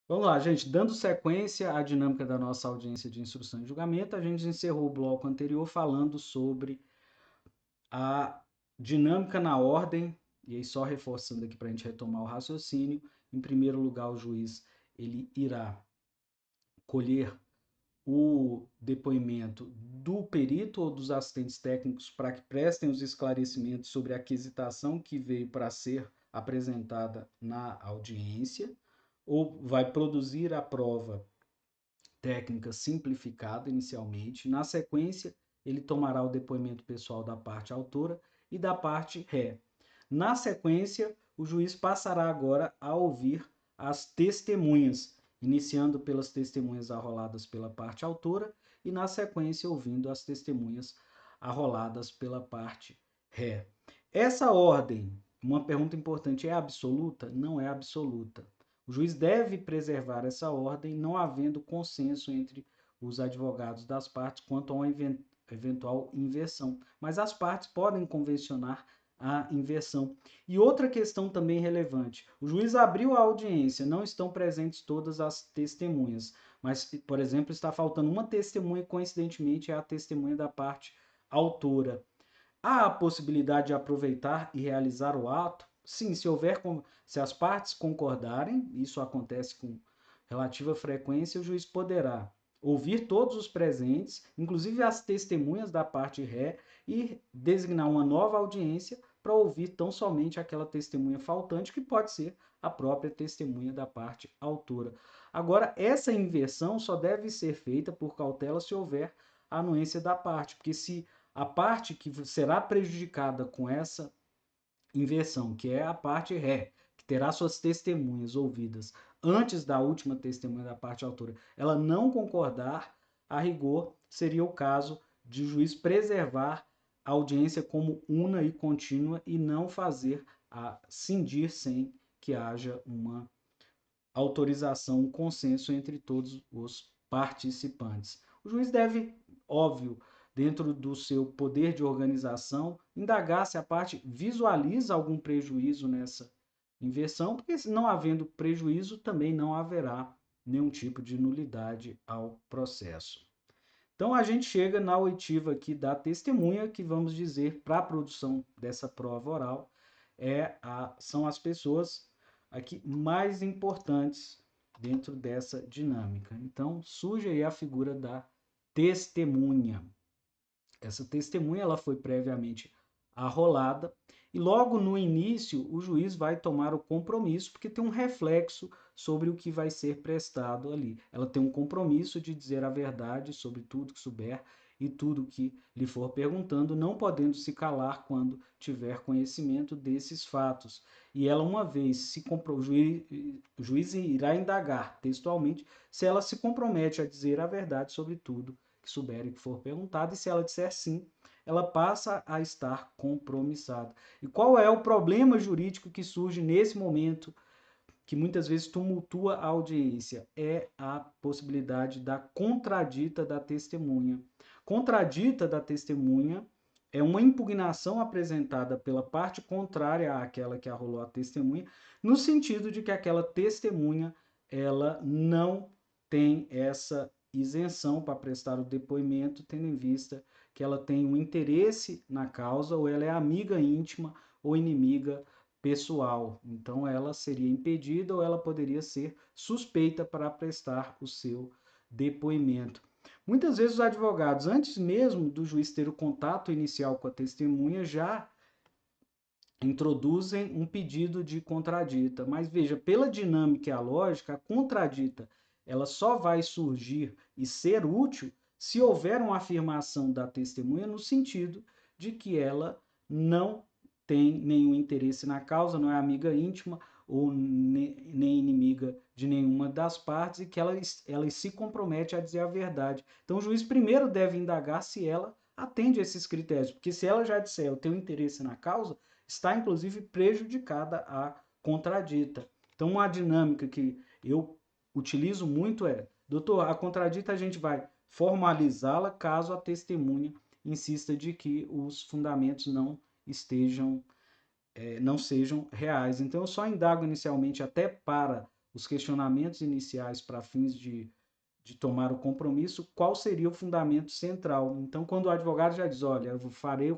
Vamos lá, gente. Dando sequência à dinâmica da nossa audiência de instrução e julgamento, a gente encerrou o bloco anterior falando sobre a dinâmica na ordem, e aí só reforçando aqui para a gente retomar o raciocínio. Em primeiro lugar, o juiz ele irá colher o depoimento do perito ou dos assistentes técnicos para que prestem os esclarecimentos sobre a quisitação que veio para ser apresentada na audiência, ou vai produzir a prova técnica simplificada inicialmente. Na sequência, ele tomará o depoimento pessoal da parte autora e da parte ré. Na sequência, o juiz passará agora a ouvir as testemunhas, iniciando pelas testemunhas arroladas pela parte autora e, na sequência, ouvindo as testemunhas arroladas pela parte ré. Essa ordem, uma pergunta importante, é absoluta? Não é absoluta. O juiz deve preservar essa ordem, não havendo consenso entre os advogados das partes quanto a uma eventual inversão. Mas as partes podem convencionar a inversão. E outra questão também relevante: o juiz abriu a audiência, não estão presentes todas as testemunhas, mas, por exemplo, está faltando uma testemunha, coincidentemente é a testemunha da parte autora. Há a possibilidade de aproveitar e realizar o ato? Sim, se as partes concordarem, isso acontece com relativa frequência, o juiz poderá ouvir todos os presentes, inclusive as testemunhas da parte ré, e designar uma nova audiência para ouvir tão somente aquela testemunha faltante, que pode ser a própria testemunha da parte autora. Agora, essa inversão só deve ser feita por cautela se houver anuência da parte, porque se a parte que será prejudicada com essa inversão, que é a parte ré, que terá suas testemunhas ouvidas antes da última testemunha da parte autora, ela não concordar, a rigor seria o caso de o juiz preservar a audiência como una e contínua e não fazer a cindir sem que haja uma autorização, um consenso entre todos os participantes. O juiz deve, óbvio, dentro do seu poder de organização, indagar se a parte visualiza algum prejuízo nessa inversão, porque não havendo prejuízo, também não haverá nenhum tipo de nulidade ao processo. Então a gente chega na oitiva aqui da testemunha, que vamos dizer para a produção dessa prova oral são as pessoas aqui mais importantes dentro dessa dinâmica. Então surge aí a figura da testemunha. Essa testemunha ela foi previamente arrolada e logo no início o juiz vai tomar o compromisso, porque tem um reflexo sobre o que vai ser prestado ali. Ela tem um compromisso de dizer a verdade sobre tudo que souber e tudo que lhe for perguntando, não podendo se calar quando tiver conhecimento desses fatos. E ela, uma vez o juiz irá indagar textualmente se ela se compromete a dizer a verdade sobre tudo que souber e que for perguntado, e se ela disser sim, ela passa a estar compromissada. E qual é o problema jurídico que surge nesse momento, que muitas vezes tumultua a audiência? É a possibilidade da contradita da testemunha. Contradita da testemunha é uma impugnação apresentada pela parte contrária àquela que arrolou a testemunha, no sentido de que aquela testemunha ela não tem essa isenção para prestar o depoimento, tendo em vista que ela tem um interesse na causa, ou ela é amiga íntima ou inimiga pessoal. Então ela seria impedida ou ela poderia ser suspeita para prestar o seu depoimento. Muitas vezes os advogados, antes mesmo do juiz ter o contato inicial com a testemunha, já introduzem um pedido de contradita. Mas veja, pela dinâmica e a lógica, a contradita ela só vai surgir e ser útil se houver uma afirmação da testemunha no sentido de que ela não tem nenhum interesse na causa, não é amiga íntima ou nem inimiga de nenhuma das partes, e que ela se compromete a dizer a verdade. Então o juiz primeiro deve indagar se ela atende a esses critérios, porque se ela já disser eu tenho interesse na causa, está inclusive prejudicada a contradita. Então, uma dinâmica que eu utilizo muito é, doutor, a contradita a gente vai formalizá-la caso a testemunha insista de que os fundamentos não sejam reais. Então, eu só indago inicialmente até para os questionamentos iniciais para fins de tomar o compromisso, qual seria o fundamento central. Então, quando o advogado já diz, olha, eu farei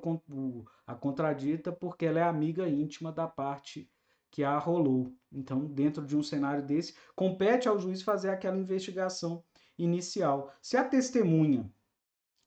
a contradita porque ela é amiga íntima da parte que a arrolou. Então, dentro de um cenário desse, compete ao juiz fazer aquela investigação inicial. Se a testemunha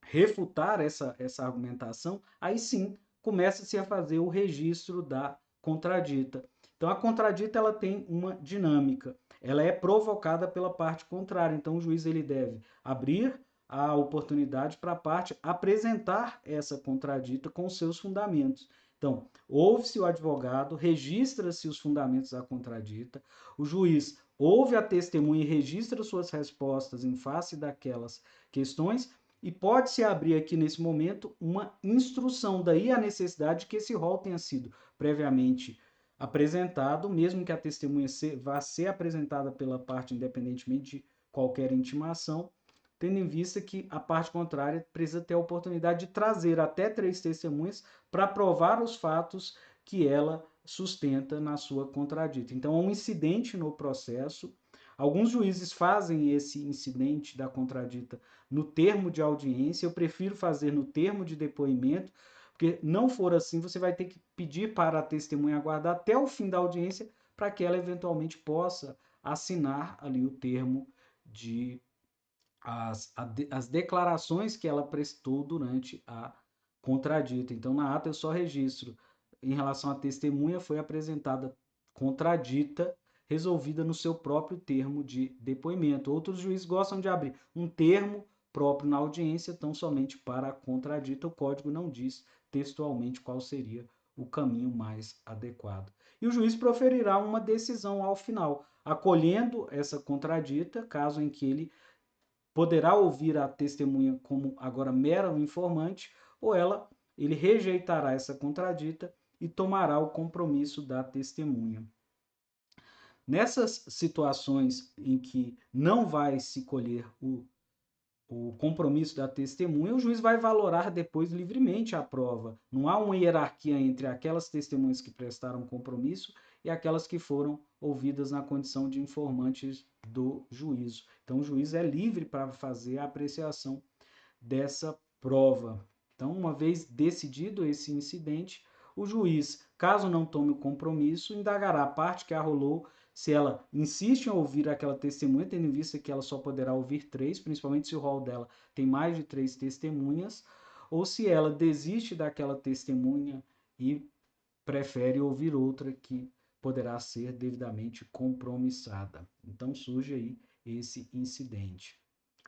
refutar essa argumentação, aí sim começa-se a fazer o registro da contradita. Então, a contradita ela tem uma dinâmica. Ela é provocada pela parte contrária. Então, o juiz ele deve abrir a oportunidade para a parte apresentar essa contradita com seus fundamentos. Então, ouve-se o advogado, registra-se os fundamentos da contradita, o juiz ouve a testemunha e registra suas respostas em face daquelas questões, e pode-se abrir aqui nesse momento uma instrução, daí a necessidade de que esse rol tenha sido previamente apresentado, mesmo que a testemunha vá ser apresentada pela parte independentemente de qualquer intimação, tendo em vista que a parte contrária precisa ter a oportunidade de trazer até 3 testemunhas para provar os fatos que ela sustenta na sua contradita. Então, há um incidente no processo. Alguns juízes fazem esse incidente da contradita no termo de audiência, eu prefiro fazer no termo de depoimento, porque não for assim, você vai ter que pedir para a testemunha aguardar até o fim da audiência para que ela eventualmente possa assinar ali o termo de as declarações que ela prestou durante a contradita. Então, na ata eu só registro em relação à testemunha foi apresentada contradita, resolvida no seu próprio termo de depoimento. Outros juízes gostam de abrir um termo próprio na audiência, tão somente para a contradita. O código não diz textualmente qual seria o caminho mais adequado. E o juiz proferirá uma decisão ao final, acolhendo essa contradita, caso em que ele poderá ouvir a testemunha como agora mera informante, ou ele rejeitará essa contradita e tomará o compromisso da testemunha. Nessas situações em que não vai se colher o compromisso da testemunha, o juiz vai valorar depois livremente a prova. Não há uma hierarquia entre aquelas testemunhas que prestaram compromisso e aquelas que foram ouvidas na condição de informantes do juízo. Então, o juiz é livre para fazer a apreciação dessa prova. Então, uma vez decidido esse incidente, o juiz, caso não tome o compromisso, indagará a parte que arrolou se ela insiste em ouvir aquela testemunha, tendo em vista que ela só poderá ouvir 3, principalmente se o rol dela tem mais de 3 testemunhas, ou se ela desiste daquela testemunha e prefere ouvir outra que poderá ser devidamente compromissada. Então surge aí esse incidente.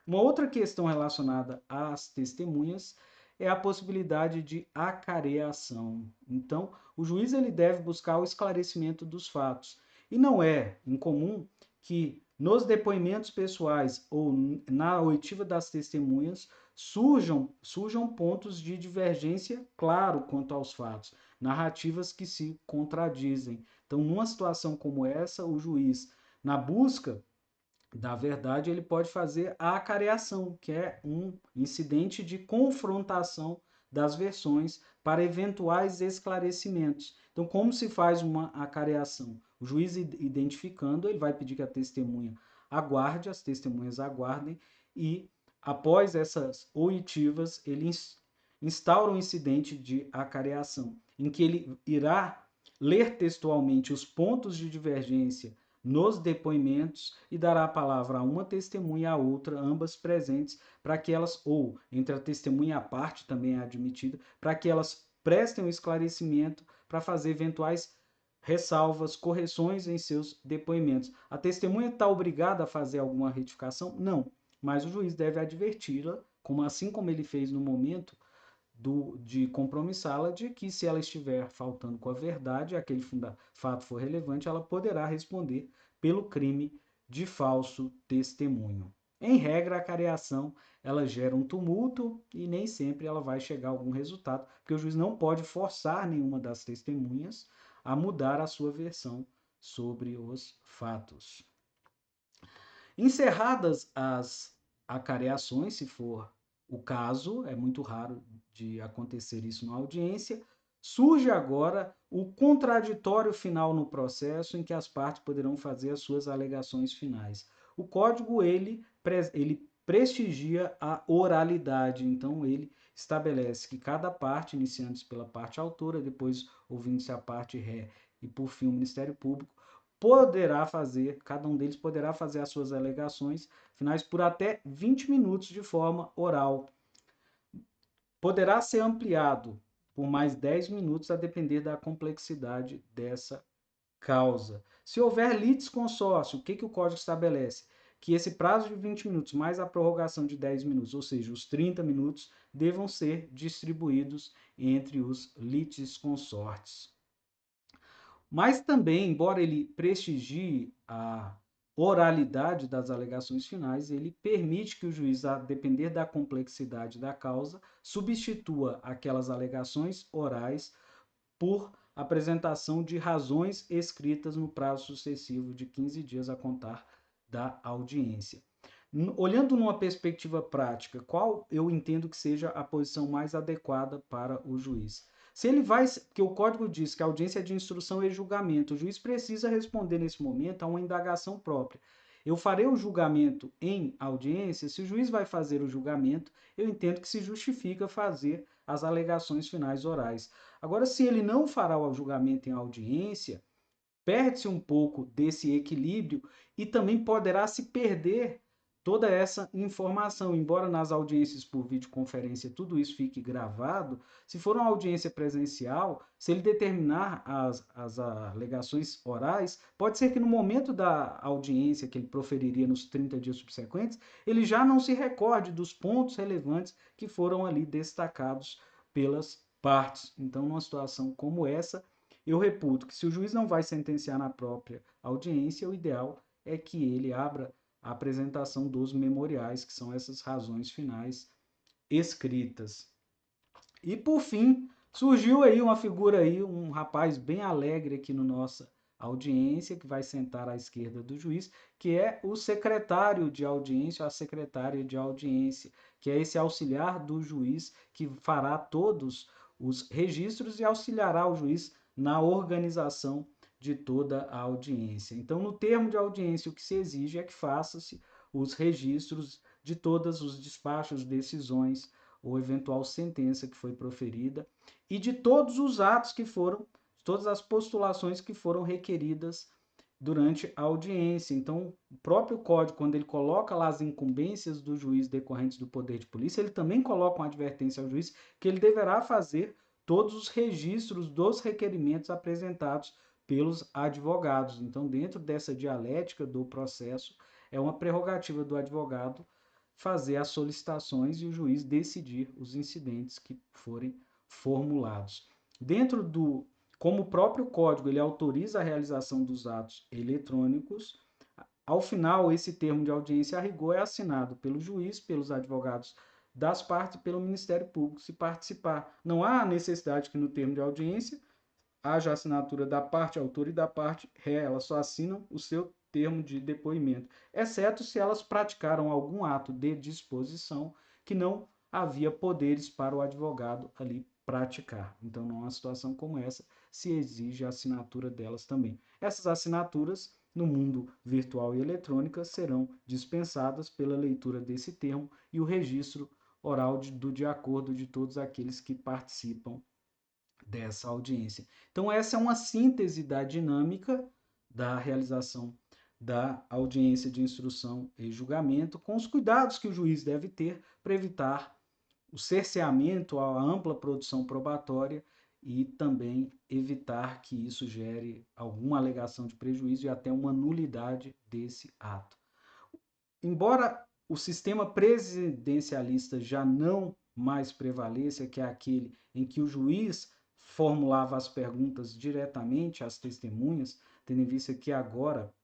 Uma outra questão relacionada às testemunhas é a possibilidade de acareação. Então, o juiz ele deve buscar o esclarecimento dos fatos. E não é incomum que nos depoimentos pessoais ou na oitiva das testemunhas surjam pontos de divergência claro quanto aos fatos, narrativas que se contradizem. Então, numa situação como essa, o juiz, na busca da verdade, ele pode fazer a acareação, que é um incidente de confrontação das versões para eventuais esclarecimentos. Então, como se faz uma acareação? O juiz identificando, ele vai pedir que a testemunha aguarde, as testemunhas aguardem, e após essas oitivas, ele instaura um incidente de acareação, em que ele irá ler textualmente os pontos de divergência nos depoimentos e dará a palavra a uma testemunha e a outra, ambas presentes, para que elas, ou entre a testemunha e a parte também é admitida, para que elas prestem um esclarecimento para fazer eventuais ressalvas, correções em seus depoimentos. A testemunha está obrigada a fazer alguma retificação? Não, mas o juiz deve adverti-la, assim como ele fez no momento de compromissá-la, de que se ela estiver faltando com a verdade, aquele fato for relevante, ela poderá responder pelo crime de falso testemunho. Em regra, a careação ela gera um tumulto e nem sempre ela vai chegar a algum resultado, porque o juiz não pode forçar nenhuma das testemunhas a mudar a sua versão sobre os fatos. Encerradas as acareações, se for o caso, é muito raro de acontecer isso na audiência, surge agora o contraditório final no processo em que as partes poderão fazer as suas alegações finais. O código, ele prestigia a oralidade, então ele estabelece que cada parte, iniciando-se pela parte autora, depois ouvindo-se a parte ré e por fim o Ministério Público, cada um deles poderá fazer as suas alegações finais por até 20 minutos de forma oral. Poderá ser ampliado por mais 10 minutos a depender da complexidade dessa causa. Se houver litisconsórcio, o que o código estabelece? Que esse prazo de 20 minutos mais a prorrogação de 10 minutos, ou seja, os 30 minutos, devam ser distribuídos entre os litisconsortes. Mas também, embora ele prestigie a oralidade das alegações finais, ele permite que o juiz, a depender da complexidade da causa, substitua aquelas alegações orais por apresentação de razões escritas no prazo sucessivo de 15 dias a contar da audiência. Olhando numa perspectiva prática, qual eu entendo que seja a posição mais adequada para o juiz? Se ele vai, que o código diz que a audiência de instrução é julgamento, o juiz precisa responder nesse momento a uma indagação própria. Eu farei o julgamento em audiência? Se o juiz vai fazer o julgamento, eu entendo que se justifica fazer as alegações finais orais. Agora, se ele não fará o julgamento em audiência, perde-se um pouco desse equilíbrio e também poderá se perder toda essa informação. Embora nas audiências por videoconferência tudo isso fique gravado, se for uma audiência presencial, se ele determinar as alegações orais, pode ser que no momento da audiência que ele proferiria nos 30 dias subsequentes, ele já não se recorde dos pontos relevantes que foram ali destacados pelas partes. Então, numa situação como essa, eu reputo que se o juiz não vai sentenciar na própria audiência, o ideal é que ele abra a apresentação dos memoriais, que são essas razões finais escritas. E por fim, surgiu aí uma figura aí, um rapaz bem alegre aqui no nossa audiência, que vai sentar à esquerda do juiz, que é o secretário de audiência, ou a secretária de audiência, que é esse auxiliar do juiz que fará todos os registros e auxiliará o juiz na organização de toda a audiência. Então, no termo de audiência, o que se exige é que faça-se os registros de todos os despachos, decisões ou eventual sentença que foi proferida e de todos os atos que foram, todas as postulações que foram requeridas durante a audiência. Então, o próprio código, quando ele coloca lá as incumbências do juiz decorrentes do poder de polícia, ele também coloca uma advertência ao juiz que ele deverá fazer todos os registros dos requerimentos apresentados pelos advogados. Então, dentro dessa dialética do processo, é uma prerrogativa do advogado fazer as solicitações e o juiz decidir os incidentes que forem formulados. Dentro do, como o próprio código ele autoriza a realização dos atos eletrônicos, ao final esse termo de audiência a rigor é assinado pelo juiz, pelos advogados das partes e pelo Ministério Público, se participar. Não há necessidade que no termo de audiência haja a assinatura da parte autora e da parte ré, elas só assinam o seu termo de depoimento, exceto se elas praticaram algum ato de disposição que não havia poderes para o advogado ali praticar. Então, numa situação como essa, se exige a assinatura delas também. Essas assinaturas, no mundo virtual e eletrônica, serão dispensadas pela leitura desse termo e o registro oral de acordo de todos aqueles que participam dessa audiência. Então, essa é uma síntese da dinâmica da realização da audiência de instrução e julgamento, com os cuidados que o juiz deve ter para evitar o cerceamento, a ampla produção probatória e também evitar que isso gere alguma alegação de prejuízo e até uma nulidade desse ato. Embora o sistema presidencialista já não mais prevaleça, que é aquele em que o juiz formulava as perguntas diretamente às testemunhas, tendo em vista que agora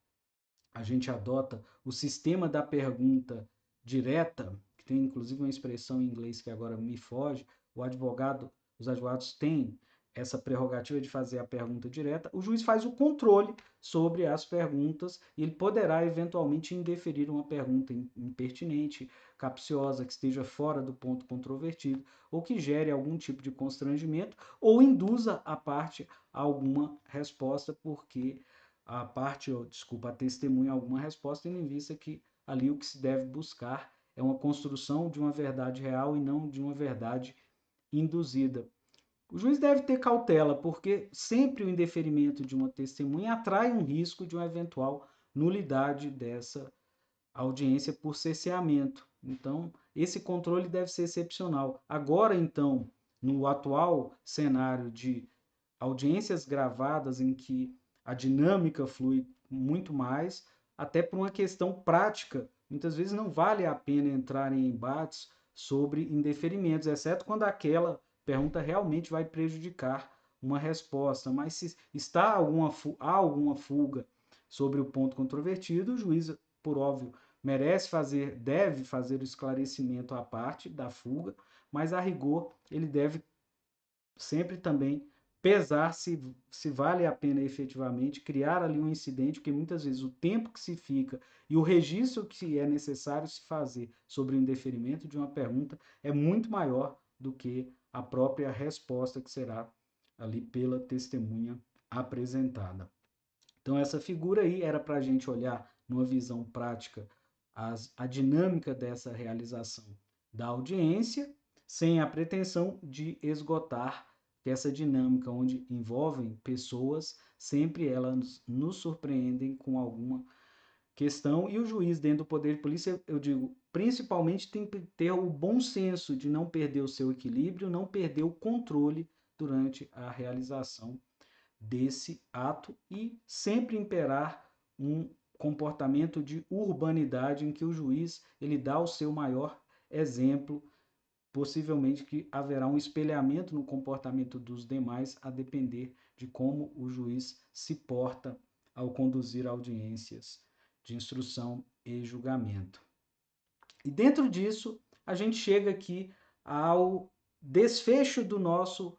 a gente adota o sistema da pergunta direta, que tem inclusive uma expressão em inglês que agora me foge, os advogados têm essa prerrogativa de fazer a pergunta direta, o juiz faz o controle sobre as perguntas e ele poderá eventualmente indeferir uma pergunta impertinente, capciosa, que esteja fora do ponto controvertido ou que gere algum tipo de constrangimento ou induza a parte a alguma resposta porque a parte, desculpa, a testemunha alguma resposta, tendo em vista que ali o que se deve buscar é uma construção de uma verdade real e não de uma verdade induzida. O juiz deve ter cautela, porque sempre o indeferimento de uma testemunha atrai um risco de uma eventual nulidade dessa audiência por cerceamento. Então, esse controle deve ser excepcional. Agora, então, no atual cenário de audiências gravadas em que a dinâmica flui muito mais, até por uma questão prática, muitas vezes não vale a pena entrar em embates sobre indeferimentos, exceto quando aquela pergunta realmente vai prejudicar uma resposta. Mas se há alguma fuga sobre o ponto controvertido, o juiz, por óbvio, deve fazer o esclarecimento à parte da fuga, mas a rigor ele deve sempre também pesar se vale a pena efetivamente criar ali um incidente, porque muitas vezes o tempo que se fica e o registro que é necessário se fazer sobre o indeferimento de uma pergunta é muito maior do que a própria resposta que será ali pela testemunha apresentada. Então, essa figura aí era para a gente olhar numa visão prática a dinâmica dessa realização da audiência, sem a pretensão de esgotar que essa dinâmica onde envolvem pessoas, sempre elas nos surpreendem com alguma questão e o juiz dentro do poder de polícia, eu digo, principalmente tem que ter o bom senso de não perder o seu equilíbrio, não perder o controle durante a realização desse ato e sempre imperar um comportamento de urbanidade em que o juiz ele dá o seu maior exemplo, possivelmente que haverá um espelhamento no comportamento dos demais a depender de como o juiz se porta ao conduzir audiências de instrução e julgamento. E dentro disso, a gente chega aqui ao desfecho do nosso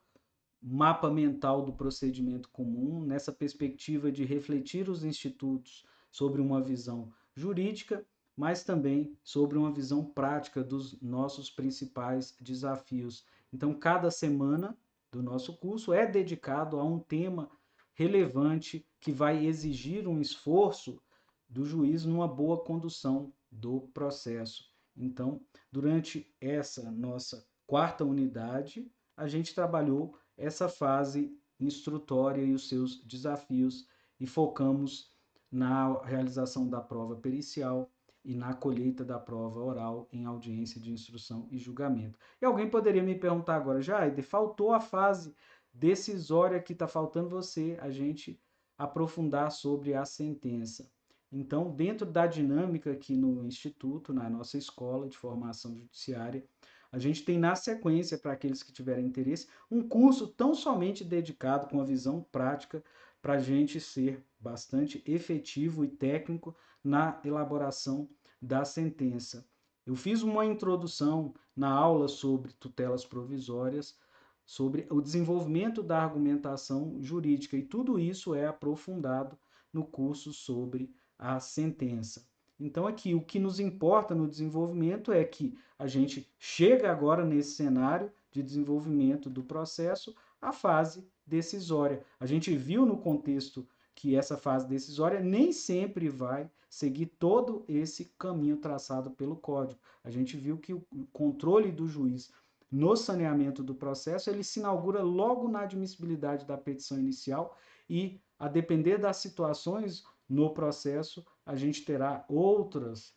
mapa mental do procedimento comum, nessa perspectiva de refletir os institutos sobre uma visão jurídica, mas também sobre uma visão prática dos nossos principais desafios. Então, cada semana do nosso curso é dedicado a um tema relevante que vai exigir um esforço do juiz numa boa condução do processo. Então, durante essa nossa quarta unidade, a gente trabalhou essa fase instrutória e os seus desafios e focamos na realização da prova pericial e na colheita da prova oral em audiência de instrução e julgamento. E alguém poderia me perguntar agora, Jair, faltou a fase decisória que está faltando você, a gente aprofundar sobre a sentença. Então, dentro da dinâmica aqui no Instituto, na nossa escola de formação judiciária, a gente tem na sequência, para aqueles que tiverem interesse, um curso tão somente dedicado com a visão prática para a gente ser bastante efetivo e técnico na elaboração da sentença. Eu fiz uma introdução na aula sobre tutelas provisórias, sobre o desenvolvimento da argumentação jurídica, e tudo isso é aprofundado no curso sobre a sentença. Então, aqui, o que nos importa no desenvolvimento é que a gente chega agora nesse cenário de desenvolvimento do processo à fase decisória. A gente viu no contexto que essa fase decisória nem sempre vai seguir todo esse caminho traçado pelo código. A gente viu que o controle do juiz no saneamento do processo, ele se inaugura logo na admissibilidade da petição inicial e, a depender das situações no processo, a gente terá outras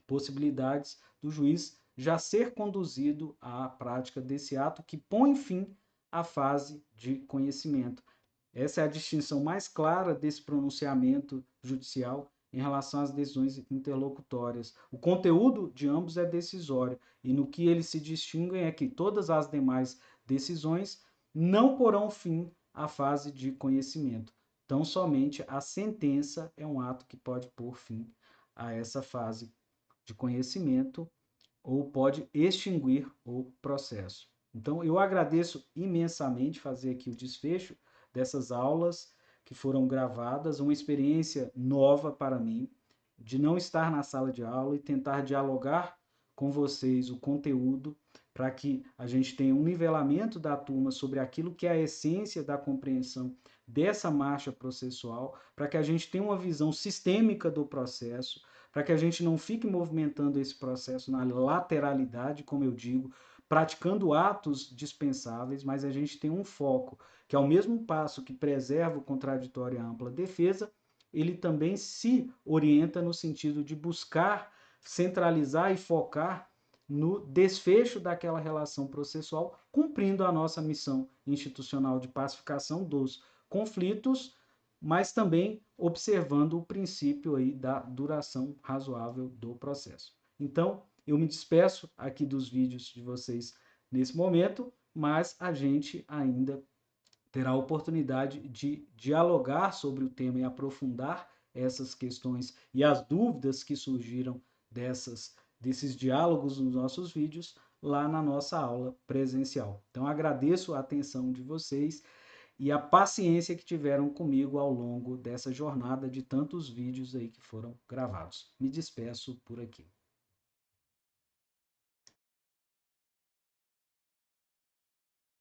possibilidades do juiz já ser conduzido à prática desse ato que põe fim à fase de conhecimento. Essa é a distinção mais clara desse pronunciamento judicial em relação às decisões interlocutórias. O conteúdo de ambos é decisório e no que eles se distinguem é que todas as demais decisões não porão fim à fase de conhecimento. Então, somente a sentença é um ato que pode pôr fim a essa fase de conhecimento ou pode extinguir o processo. Então, eu agradeço imensamente fazer aqui o desfecho dessas aulas que foram gravadas, uma experiência nova para mim, de não estar na sala de aula e tentar dialogar com vocês o conteúdo para que a gente tenha um nivelamento da turma sobre aquilo que é a essência da compreensão dessa marcha processual, para que a gente tenha uma visão sistêmica do processo, para que a gente não fique movimentando esse processo na lateralidade, como eu digo, praticando atos dispensáveis, mas a gente tem um foco que, ao mesmo passo que preserva o contraditório e a ampla defesa, ele também se orienta no sentido de buscar centralizar e focar no desfecho daquela relação processual, cumprindo a nossa missão institucional de pacificação dos conflitos, mas também observando o princípio aí da duração razoável do processo. Então, eu me despeço aqui dos vídeos de vocês nesse momento, mas a gente ainda terá a oportunidade de dialogar sobre o tema e aprofundar essas questões e as dúvidas que surgiram desses diálogos nos nossos vídeos lá na nossa aula presencial. Então agradeço a atenção de vocês e a paciência que tiveram comigo ao longo dessa jornada de tantos vídeos aí que foram gravados. Me despeço por aqui.